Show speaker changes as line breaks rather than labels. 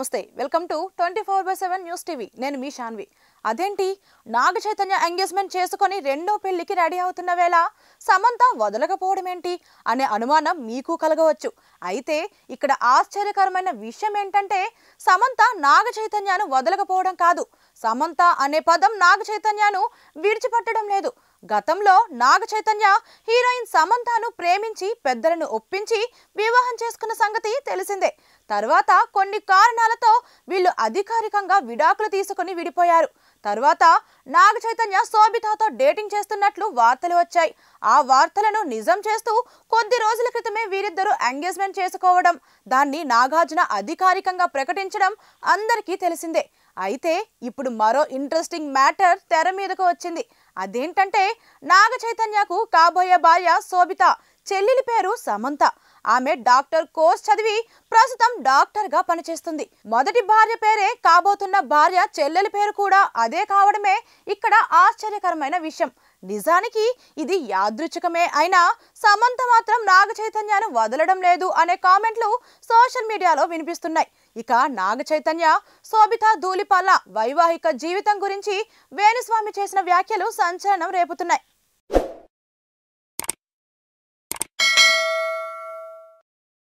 నమస్తే welcome to 24/7 news TV నేను మీ శాన్వి అదేంటి నాగ చైతన్య ఎంగేజ్మెంట్ చేసుకొని రెండో పెళ్లికి రెడీ అవుతున్న వేళ సమంత వదలకపోవడం ఏంటి అనే అనుమానం మీకు కలగవచ్చు అయితే ఇక్కడ ఆశ్చర్యకరమైన విషయం ఏంటంటే సమంత నాగ చైతన్యను వదలకపోవడం కాదు సమంత అనే పదం నాగ చైతన్యను విడిచిపెట్టడం లేదు గతంలో నాగ చైతన్య హీరోయిన్ సమంతను ప్రేమించి పెద్దలను ఒప్పించి వివాహం చేసుకున్న సంగతి తెలిసిందే తర్వాత కొన్ని కారణాలతో వీళ్ళు అధికారికంగా విడాకులు తీసుకుని విడిపోయారు తర్వాత నాగ చైతన్య శోభితతో డేటింగ్ చేస్తున్నట్లు వార్తలు వచ్చాయి ఆ వార్తలను నిజం చేస్తూ కొద్ది రోజుల క్రితమే వీరిద్దరూ ఎంగేజ్మెంట్ చేసుకోవడం దాన్ని నాగార్జున అధికారికంగా ప్రకటించడం అందరికీ తెలిసిందే అయితే ఇప్పుడు మరో ఇంట్రెస్టింగ్ మ్యాటర్ తెర మీదకు వచ్చింది అదేంటంటే నాగ చైతన్యకు కాబోయే భార్య శోభిత చెల్లెలి పేరు సమంత ఆమె డాక్టర్ కోర్స్ చదివి ప్రస్తుతం డాక్టర్ గా పనిచేస్తుంది మొదటి భార్య పేరే కాబోతున్న భార్య చెల్లెలి పేరు కూడా అదే కావడమే ఇక్కడ ఆశ్చర్యకరమైన విషయం నిజానికి ఇది యాదృచ్ఛికమే అయినా సమంత మాత్రం నాగ చైతన్యను వదలడం లేదు అనే కామెంట్లు సోషల్ మీడియాలో వినిపిస్తున్నాయి ఇక నాగ చైతన్య శోభిత ధూళిపాల వైవాహిక జీవితం గురించి వేణుస్వామి చేసిన వ్యాఖ్యలు సంచలనం రేపుతున్నాయి